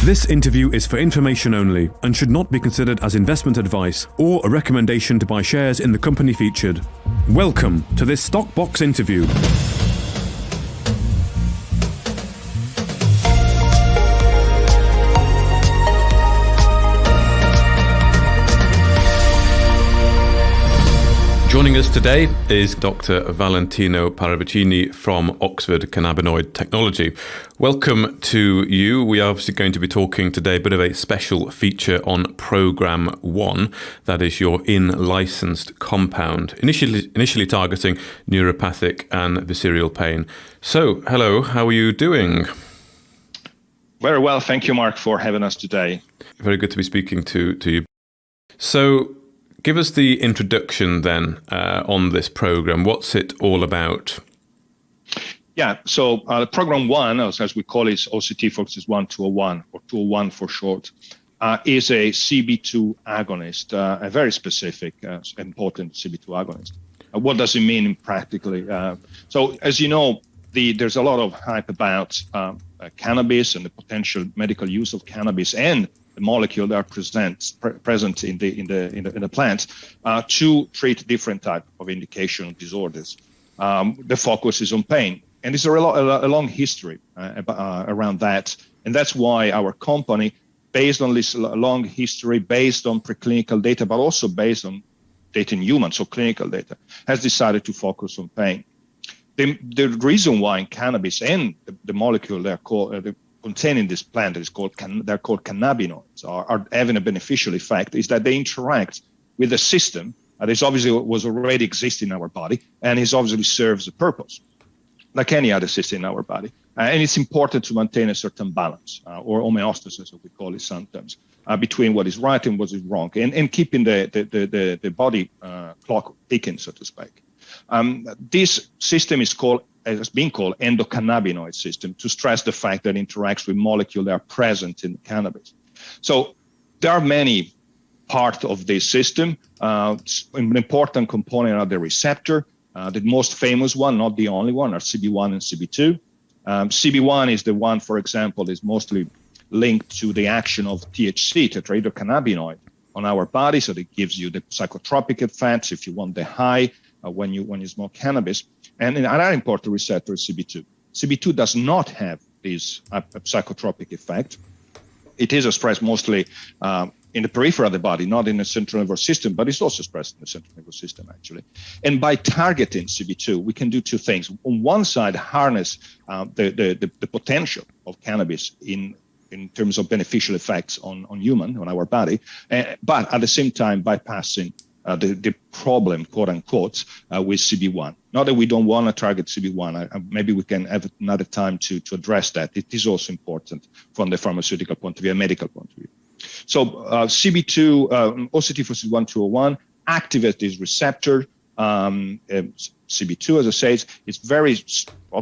This interview is for information only and should not be considered as investment advice or a recommendation to buy shares in the company featured. Welcome to this Stockbox interview. Joining us today is Dr. Valentino Paravicini from Oxford Cannabinoid Technology. Welcome to you. We are obviously going to be talking today a bit of a special feature on Program 1, that is your in-licensed compound, initially targeting neuropathic and visceral pain. So, hello, how are you doing? Very well, thank you, Mark, for having us today. Very good to be speaking to you. So, give us the introduction then on this program. What's it all about? Yeah, so Program 1, as we call it, OCT focuses 1201, or 201 for short, is a CB2 agonist, a very specific, important CB2 agonist. What does it mean practically? So as you know, there's a lot of hype about cannabis and the potential medical use of cannabis and the molecule that are present in the plant to treat different type of indication disorders. The focus is on pain, and there's a long history around that, and that's why our company, based on this long history, based on preclinical data, but also based on data in humans, so clinical data, has decided to focus on pain. The reason why in cannabis and the molecule they're called containing this plant is they're called cannabinoids, are having a beneficial effect, is that they interact with a system that is obviously was already existing in our body and is obviously serves a purpose, like any other system in our body. And it's important to maintain a certain balance or homeostasis, as we call it sometimes, between what is right and what is wrong, and keeping the body clock ticking, so to speak. This system has been called endocannabinoid system to stress the fact that it interacts with molecules that are present in cannabis. So there are many parts of this system. An important component are the receptor. The most famous one, not the only one, are CB1 and CB2. CB1 is the one, for example, is mostly linked to the action of THC, tetrahydrocannabinoid, on our body. So it gives you the psychotropic effects if you want the high when you smoke cannabis. And another important receptor is CB2. CB2 does not have this psychotropic effect. It is expressed mostly in the periphery of the body, not in the central nervous system, but it's also expressed in the central nervous system, actually. And by targeting CB2, we can do two things. On one side, harness the potential of cannabis in terms of beneficial effects on our body, but at the same time bypassing the problem, quote unquote, with CB1. Not that we don't want to target CB1. Maybe we can have another time to address that. It is also important from the pharmaceutical point of view, a medical point of view. So CB2, OCT 1201, activates this receptor. CB2, as I said, it's very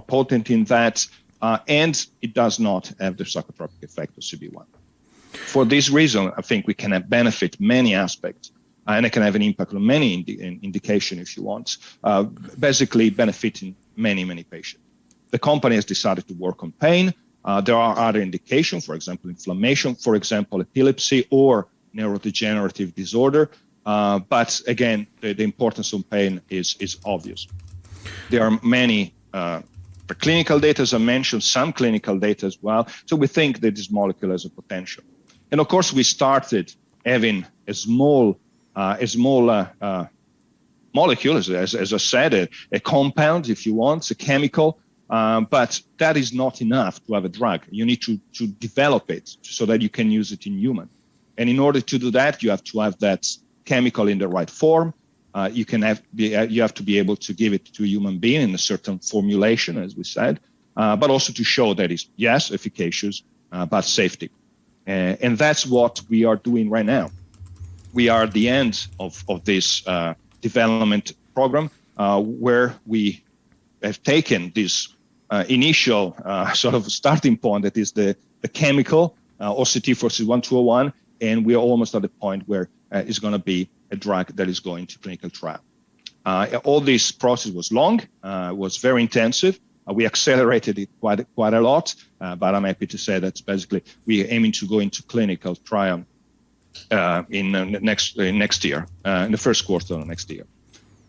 potent in that, and it does not have the psychotropic effect of CB1. For this reason, I think we can benefit many aspects. And it can have an impact on many indication if you want, basically benefiting many, many patients. The company has decided to work on pain. There are other indications, for example, inflammation, for example, epilepsy or neurodegenerative disorder. But again, the importance of pain is obvious. There are many preclinical data, as I mentioned, some clinical data as well. So we think that this molecule has a potential. And of course, we started having a small molecule, as I said, a compound, if you want, a chemical, but that is not enough to have a drug. You need to develop it so that you can use it in human. And in order to do that, you have to have that chemical in the right form. You have to be able to give it to a human being in a certain formulation, as we said, but also to show that it's, yes, efficacious, but safety. And that's what we are doing right now. We are at the end of this development program where we have taken this initial sort of starting point that is the chemical OCT 1201, and we are almost at the point where it's going to be a drug that is going to clinical trial. All this process was long, was very intensive, We accelerated it quite a lot, but I'm happy to say that's basically we're aiming to go into clinical trial in next year, in the first quarter of next year.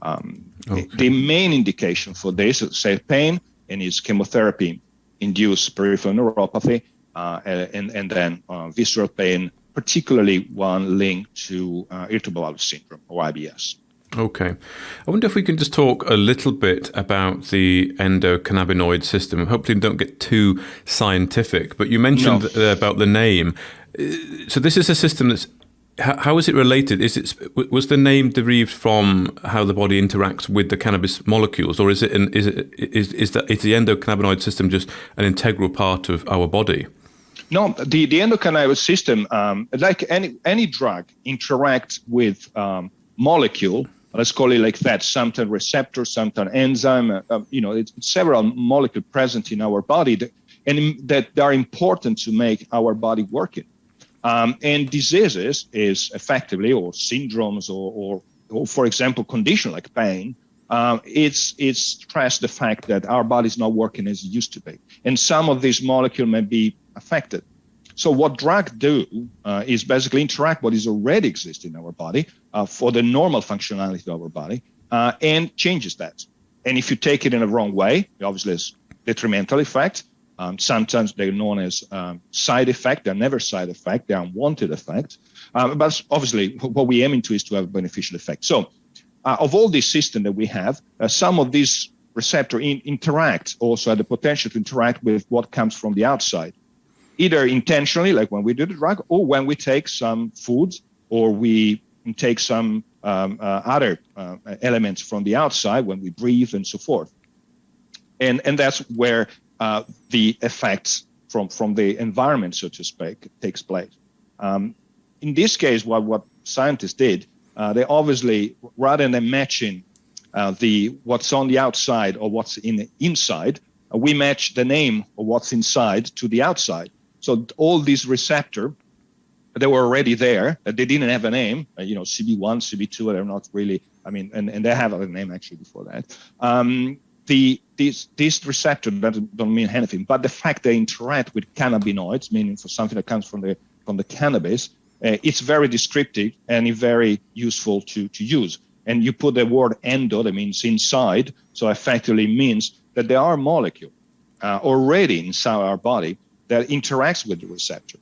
The main indication for this is say pain and is chemotherapy-induced peripheral neuropathy, and then visceral pain, particularly one linked to irritable bowel syndrome or IBS. Okay. I wonder if we can just talk a little bit about the endocannabinoid system. Hopefully, don't get too scientific, but you mentioned about the name. So this is a system that's, how is it related? Was the name derived from how the body interacts with the cannabis molecules, or is the endocannabinoid system just an integral part of our body? No, the endocannabinoid system, like any drug, interacts with molecule. Let's call it like that. Sometimes receptor, sometimes enzyme. It's several molecules present in our body that are important to make our body working. And diseases is effectively, or syndromes, or for example, condition like pain. It's stress the fact that our body is not working as it used to be, and some of these molecules may be affected. So what drugs do is basically interact what is already existing in our body for the normal functionality of our body and changes that. And if you take it in a wrong way, obviously it's detrimental effect. Sometimes they're known as side effect. They're never side effect. They're unwanted effect. But obviously what we're aiming to is to have a beneficial effect. So of all these systems that we have, some of these receptors interact also have the potential to interact with what comes from the outside, either intentionally, like when we do the drug, or when we take some foods, or we take some other elements from the outside when we breathe and so forth. And that's where the effects from the environment, so to speak, takes place. In this case, what scientists did, they obviously, rather than matching what's on the outside or what's in the inside, we match the name of what's inside to the outside. So all these receptors, they were already there. They didn't have a name. CB1, CB2, they're not really. And they have a name actually before that. These receptors don't mean anything, but the fact they interact with cannabinoids, meaning for something that comes from the cannabis, it's very descriptive and it's very useful to use. And you put the word endo, that means inside, so effectively means that there are molecules already inside our body that interacts with the receptor.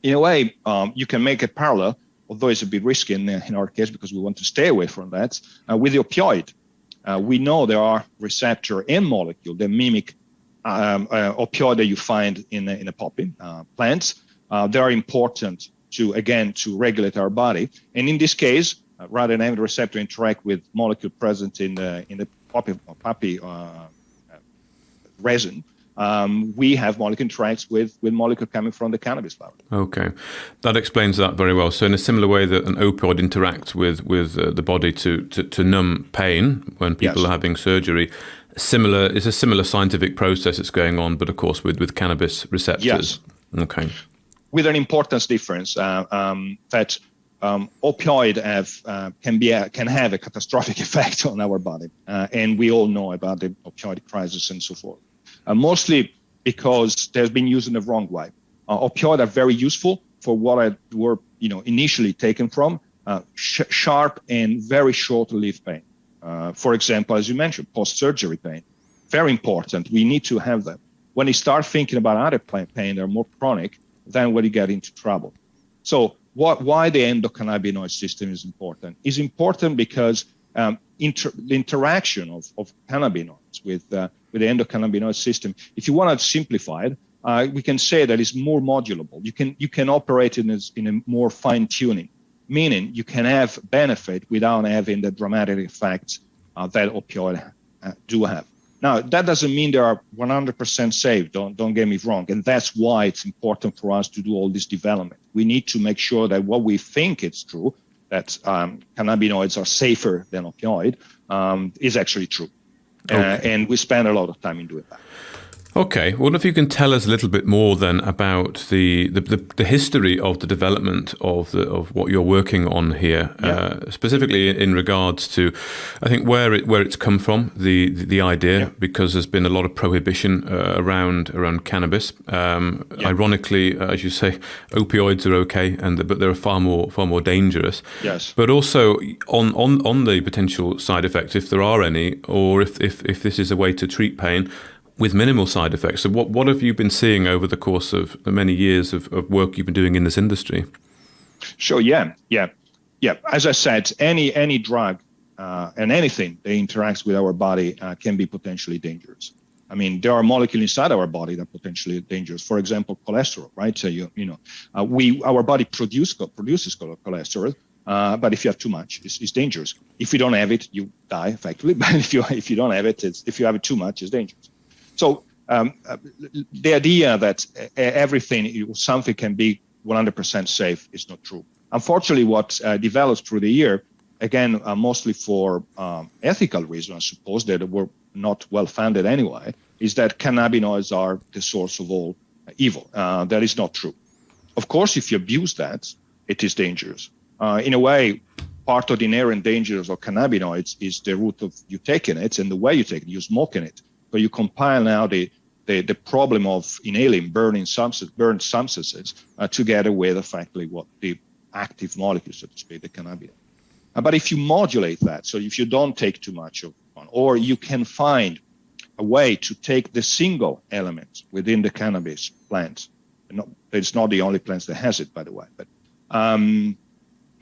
In a way, you can make a parallel, although it's a bit risky in our case because we want to stay away from that, with the opioid. We know there are receptor and molecule that mimic opioid that you find in the poppy plants. They are important to regulate our body. And in this case, rather than having the receptor interact with molecule present in the poppy resin, we have molecule interacts with molecule coming from the cannabis flower. Okay, that explains that very well. So in a similar way that an opioid interacts with the body to numb pain when people are having surgery, it's a similar scientific process that's going on, but of course with cannabis receptors. Yes. Okay. With an importance difference that opioid can have a catastrophic effect on our body, and we all know about the opioid crisis and so forth. Mostly because they've been used in the wrong way. Opioids are very useful for what were initially taken from sharp and very short-lived pain. For example, as you mentioned, post-surgery pain, very important. We need to have them. When you start thinking about other pain that are more chronic, then when you get into trouble. So why the endocannabinoid system is important? It's important because the interaction of cannabinoids with the endocannabinoid system, if you want to simplify it, we can say that it's more modulable. You can operate in a more fine tuning, meaning you can have benefit without having the dramatic effects that opioids do have. Now, that doesn't mean they are 100% safe. Don't get me wrong, and that's why it's important for us to do all this development. We need to make sure that what we think it's true, that cannabinoids are safer than opioid, is actually true. Okay. And we spend a lot of time in doing that. Okay, well, if you can tell us a little bit more then about the history of the development of what you're working on here, specifically in regards to, I think where it's come from, the idea, because there's been a lot of prohibition around cannabis. Ironically, as you say, opioids are okay, but they're far more dangerous. Yes. But also on the potential side effects, if there are any, or if this is a way to treat pain with minimal side effects. So what have you been seeing over the course of the many years of work you've been doing in this industry? Sure, yeah. As I said, any drug and anything that interacts with our body can be potentially dangerous. I mean, there are molecules inside our body that are potentially dangerous. For example, cholesterol, right? So our body produces cholesterol, but if you have too much, it's dangerous. If you don't have it, you die effectively. But if you don't have it, if you have it too much, it's dangerous. So the idea that something can be 100% safe is not true. Unfortunately, what developed through the year, again, mostly for ethical reasons, I suppose, that were not well founded anyway, is that cannabinoids are the source of all evil. That is not true. Of course, if you abuse that, it is dangerous. In a way, part of the inherent dangers of cannabinoids is the route of you taking it and the way you take it, you smoking it. So you compile now the problem of inhaling, burned substances together with effectively what the active molecules, so to speak, the cannabinoid. But if you modulate that, so if you don't take too much of one, or you can find a way to take the single element within the cannabis plant, it's not the only plant that has it, by the way, but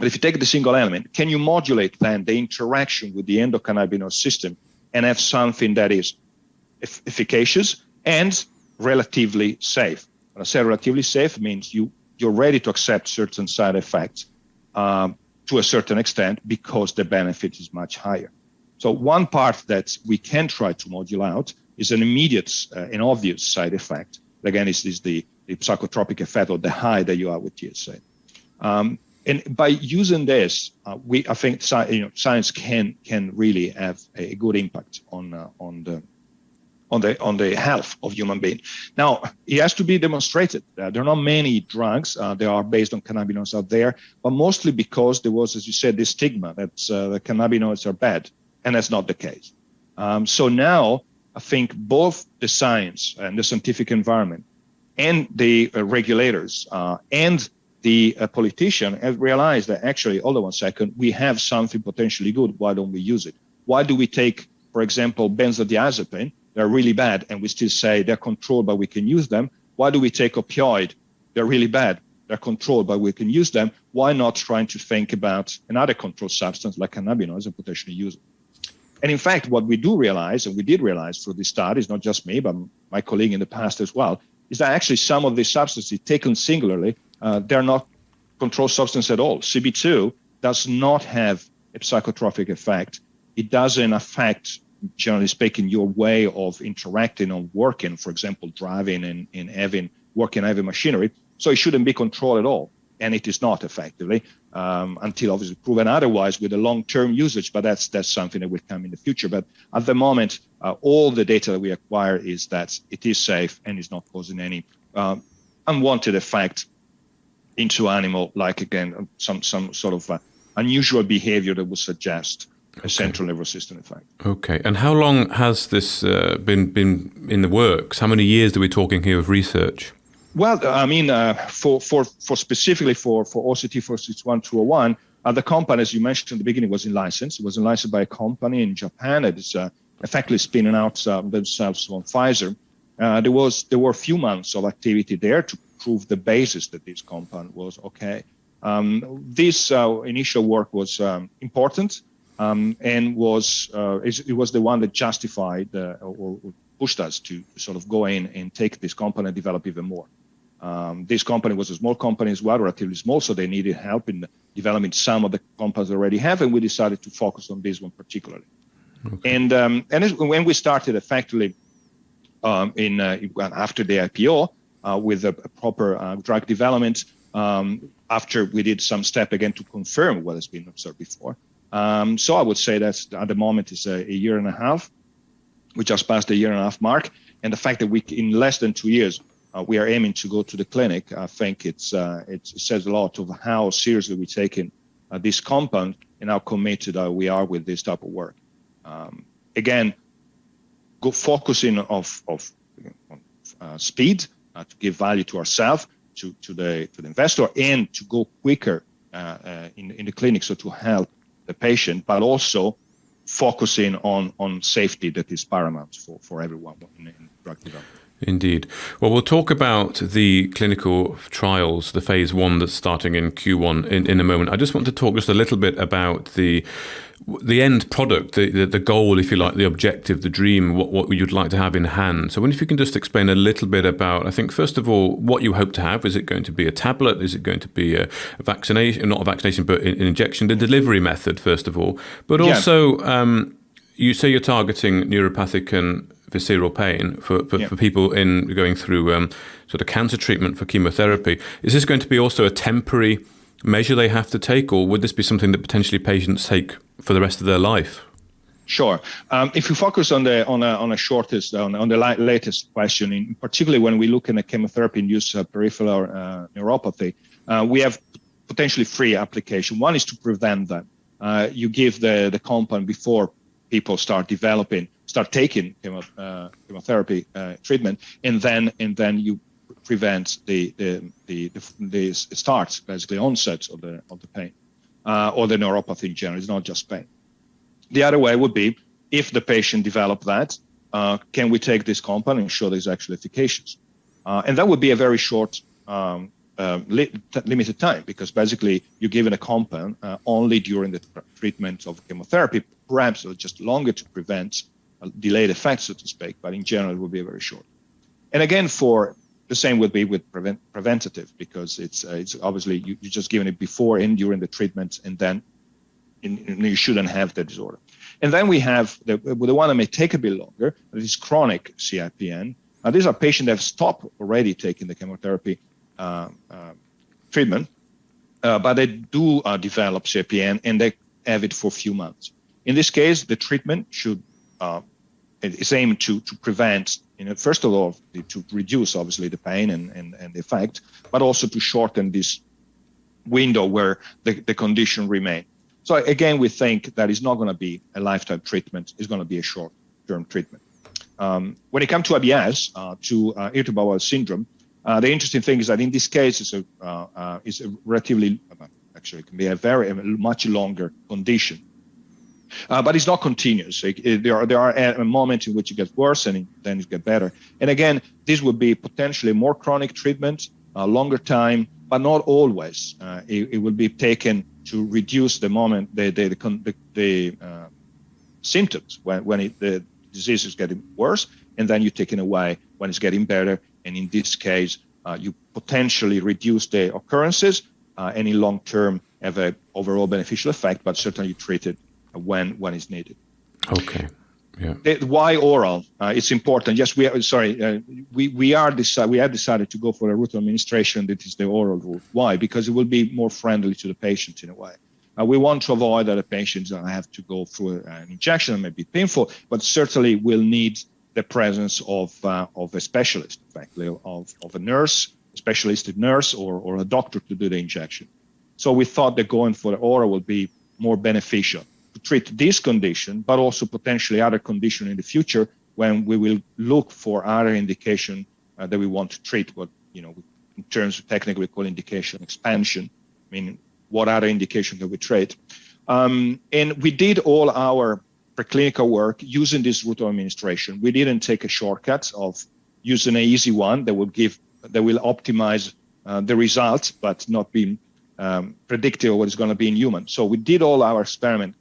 if you take the single element, can you modulate then the interaction with the endocannabinoid system and have something that is efficacious and relatively safe? When I say relatively safe, it means you're ready to accept certain side effects to a certain extent because the benefit is much higher. So one part that we can try to modulate is an immediate and obvious side effect. Again, is the psychotropic effect or the high that you have with THC. And by using this, I think science can really have a good impact on the health of human beings. Now, it has to be demonstrated. There are not many drugs that are based on cannabinoids out there, but mostly because there was, as you said, this stigma that the cannabinoids are bad, and that's not the case. So now, I think both the science and the scientific environment and the regulators and the politician have realized that actually, hold on one second, we have something potentially good. Why don't we use it? Why do we take, for example, benzodiazepine? They're really bad, and we still say they're controlled, but we can use them. Why do we take opioid? They're really bad. They're controlled, but we can use them. Why not trying to think about another controlled substance like cannabinoids and potentially use it? And in fact, what we do realize, and we did realize through this studies, not just me, but my colleague in the past as well, is that actually some of these substances taken singularly, they're not controlled substance at all. CB2 does not have a psychotropic effect. It doesn't affect, generally speaking, your way of interacting or working, for example, driving and working heavy machinery. So it shouldn't be controlled at all. And it is not effectively until obviously proven otherwise with a long-term usage, but that's something that will come in the future. But at the moment, all the data that we acquire is that it is safe and is not causing any unwanted effect into animal, like again, some sort of unusual behavior that would suggest a central nervous system effect. Okay. And how long has this been in the works? How many years are we talking here of research? Well, I mean, for specifically for OCT 461-201, the company, as you mentioned in the beginning, was in license. It was licensed by a company in Japan that is effectively spinning out themselves from Pfizer. There were a few months of activity there to prove the basis that this compound was okay. This initial work was important and it was the one that justified or pushed us to sort of go in and take this company and develop even more. This company was a small company as well, relatively small, so they needed help in developing some of the compounds they already have, and we decided to focus on this one particularly. Okay. And when we started effectively after the IPO with a proper drug development, after we did some step again to confirm what has been observed before. So I would say that at the moment is a year and a half. We just passed the year and a half mark. And the fact that in less than 2 years, we are aiming to go to the clinic, I think it says a lot of how seriously we're taking this compound and how committed we are with this type of work. Again, focusing on speed to give value to ourselves, to the investor, and to go quicker in the clinic, so to help the patient, but also focusing on safety that is paramount for everyone in drug development. Indeed. Well, we'll talk about the clinical trials, the phase 1 that's starting in Q1 in a moment. I just want to talk just a little bit about the end product, the goal, if you like, the objective, the dream, what you'd like to have in hand. So I wonder if you can just explain a little bit about, I think, first of all, what you hope to have. Is it going to be a tablet? Is it going to be a vaccination, not a vaccination, but an injection, the delivery method, first of all. But also, you say you're targeting neuropathic and visceral pain for people going through sort of cancer treatment for chemotherapy. Is this going to be also a temporary measure they have to take, or would this be something that potentially patients take for the rest of their life? Sure. If you focus on the latest question, in particularly when we look at chemotherapy-induced peripheral neuropathy, we have potentially 3 applications. One is to prevent that. You give the compound before people start taking chemotherapy treatment, and then you prevent the start, basically onset of the pain or the neuropathy in general. It's not just pain. The other way would be, if the patient developed that, can we take this compound and show that it's actually efficacious? And that would be a very short limited time, because basically you're given a compound only during the treatment of chemotherapy, perhaps just longer to prevent delayed effects, so to speak, but in general it will be very short. And again, for the same would be with preventative, because it's obviously you're just giving it before and during the treatment, and then you shouldn't have the disorder. And then we have the one that may take a bit longer, that is chronic CIPN. These are patients that have stopped already taking the chemotherapy treatment, but they do develop CIPN, and they have it for a few months. In this case, the treatment is aimed to prevent, first of all, to reduce obviously the pain and the effect, but also to shorten this window where the condition remains. So again, we think that it's not going to be a lifetime treatment; it's going to be a short-term treatment. When it comes to IBS, to irritable bowel syndrome, the interesting thing is that in this case, it's a relatively, actually, it can be a much longer condition. But it's not continuous. There are moments in which it gets worse and then it gets better. And again, this would be potentially more chronic treatment, longer time, but not always. It will be taken to reduce the symptoms when the disease is getting worse, and then you take it away when it's getting better. And in this case, you potentially reduce the occurrences, and in long term have an overall beneficial effect, but certainly treat it when it's needed. Okay. Yeah. Why oral? It's important. Yes, we have decided to go for a route of administration that is the oral route. Why? Because it will be more friendly to the patient in a way. We want to avoid that the patients have to go through an injection. It may be painful, but certainly will need the presence of a specialist, effectively, of a nurse, a specialist nurse, or a doctor to do the injection. So we thought that going for the oral will be more beneficial to treat this condition, but also potentially other condition in the future when we will look for other indication that we want to treat. What in terms of technically we call indication expansion. I mean, what other indication can we treat? And we did all our preclinical work using this route of administration. We didn't take a shortcut of using an easy one that will optimize the results, but not be predictive of what is going to be in human. So we did all our experiment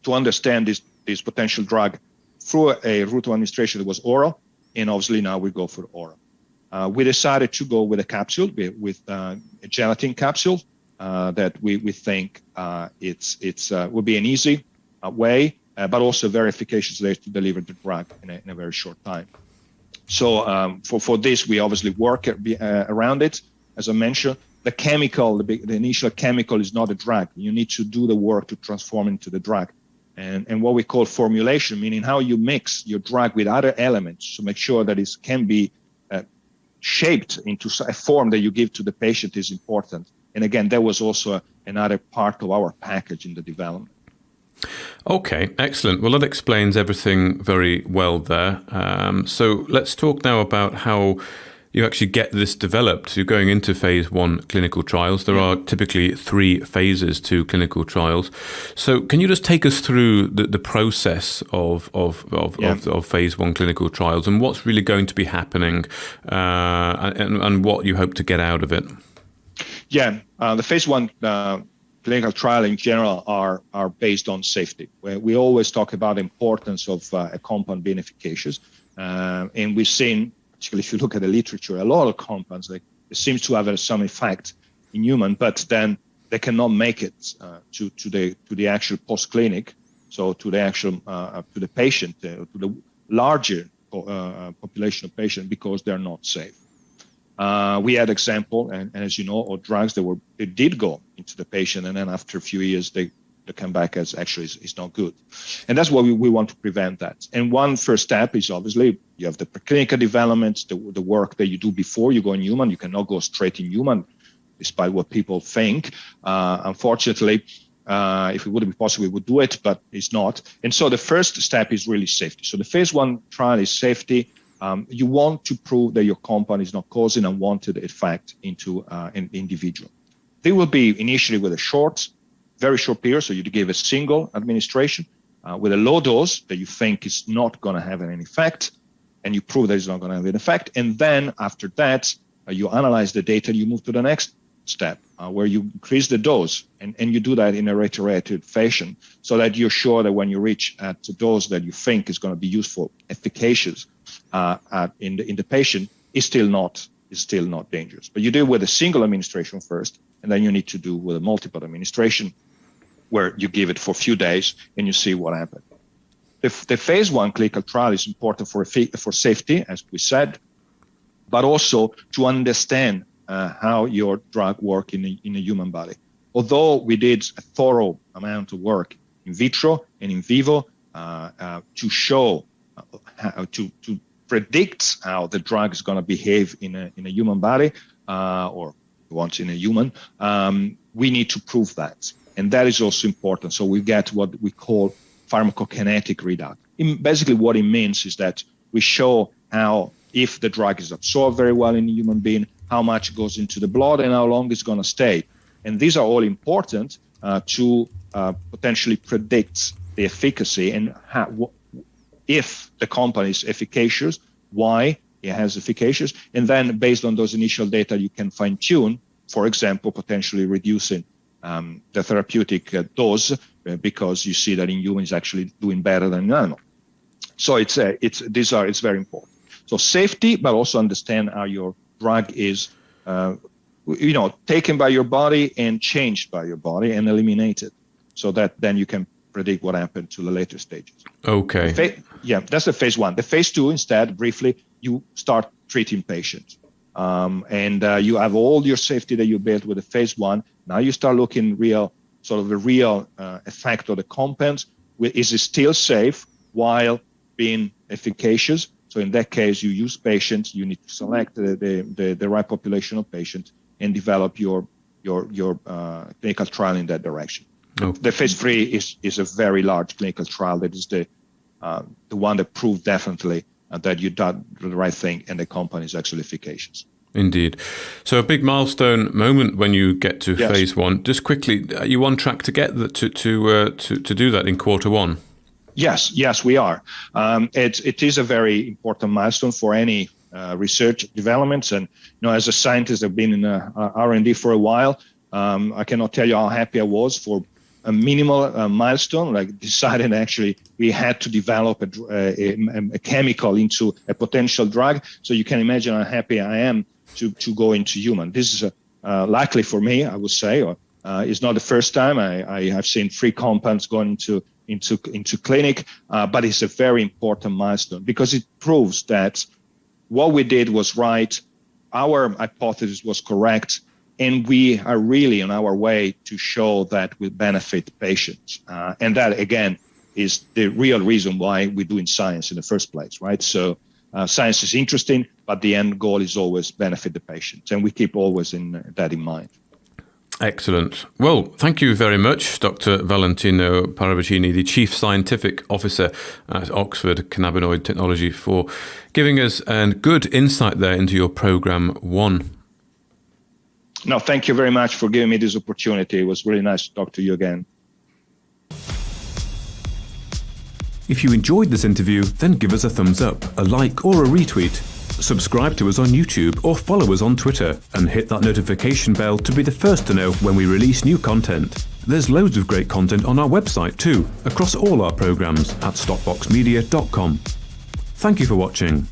to understand this potential drug through a route of administration that was oral, and obviously now we go for oral. We decided to go with a capsule, with a gelatin capsule that we think it's will be an easy way, but also very efficacious way to deliver the drug in a very short time. So for this, we obviously work around it. As I mentioned, the chemical, the initial chemical is not a drug. You need to do the work to transform into the drug. and what we call formulation, meaning how you mix your drug with other elements to make sure that it can be shaped into a form that you give to the patient is important. And again, that was also another part of our package in the development. Okay, excellent. Well, that explains everything very well there. So let's talk now about how you actually get this developed. You're going into phase 1 clinical trials. There are typically 3 phases to clinical trials. So can you just take us through the process of phase 1 clinical trials and what's really going to be happening and what you hope to get out of it? Yeah, the phase 1 clinical trial in general are based on safety. We always talk about the importance of a compound being efficacious. And we've seen, actually, if you look at the literature, a lot of compounds, it seems to have some effect in human, but then they cannot make it to the actual post-clinic, so to the actual to the patient, to the larger population of patients, because they're not safe. We had example, and as you know, of drugs that did go into the patient, and then after a few years they come back as actually is not good. And that's why we want to prevent that. And one first step is obviously you have the preclinical development, the work that you do before you go in human. You cannot go straight in human, despite what people think. Unfortunately, if it would be possible, we would do it, but it's not. And so the first step is really safety. So the phase 1 trial is safety. You want to prove that your compound is not causing unwanted effect into an individual. They will be initially with a very short period, so you give a single administration with a low dose that you think is not going to have any effect, and you prove that it's not going to have an effect. And then after that, you analyze the data, and you move to the next step where you increase the dose, and you do that in a reiterated fashion so that you're sure that when you reach at the dose that you think is going to be useful, efficacious in the patient, is still not dangerous. But you do it with a single administration first, and then you need to do with a multiple administration where you give it for a few days and you see what happens. The phase 1 clinical trial is important for safety, as we said, but also to understand how your drug works in a human body. Although we did a thorough amount of work in vitro and in vivo to show to predict how the drug is going to behave in a human body, or once in a human, we need to prove that. And that is also important. So we get what we call pharmacokinetic readout. Basically what it means is that we show how, if the drug is absorbed very well in a human being, how much goes into the blood and how long it's going to stay. And these are all important to potentially predict the efficacy and if the compound is efficacious, why it has efficacious. And then based on those initial data, you can fine tune, for example, potentially reducing the therapeutic dose because you see that in humans actually doing better than in animal. So it's very important. So safety, but also understand how your drug is, taken by your body and changed by your body and eliminated, so that then you can predict what happened to the later stages. Okay. That's the phase 1. The phase 2, instead, briefly, you start treating patients. And you have all your safety that you built with the phase 1. Now you start looking the real effect of the compounds. Is it still safe while being efficacious? So in that case, you use patients. You need to select the right population of patients and develop your clinical trial in that direction. Okay. The phase 3 is a very large clinical trial. That is the one that proved definitely that you did the right thing and the compound is actually efficacious. Indeed. So a big milestone moment when you get to phase 1. Just quickly, are you on track to get to do that in Q1? Yes, we are. It is a very important milestone for any research developments. And as a scientist, I've been in R&D for a while. I cannot tell you how happy I was for a minimal milestone, like deciding actually we had to develop a chemical into a potential drug. So you can imagine how happy I am to go into human. This is likely for me, I would say, it's not the first time. I have seen 3 compounds going into clinic, but it's a very important milestone because it proves that what we did was right, our hypothesis was correct, and we are really on our way to show that we benefit patients. And that, again, is the real reason why we're doing science in the first place, right? So science is interesting, but the end goal is always benefit the patient, and we keep always that in mind. Excellent. Well, thank you very much, Dr. Valentino Paravicini, the Chief Scientific Officer at Oxford Cannabinoid Technology, for giving us a good insight there into your Program 1. No, thank you very much for giving me this opportunity. It was really nice to talk to you again. If you enjoyed this interview, then give us a thumbs up, a like or a retweet. Subscribe to us on YouTube or follow us on Twitter and hit that notification bell to be the first to know when we release new content. There's loads of great content on our website too, across all our programs at stopboxmedia.com. Thank you for watching.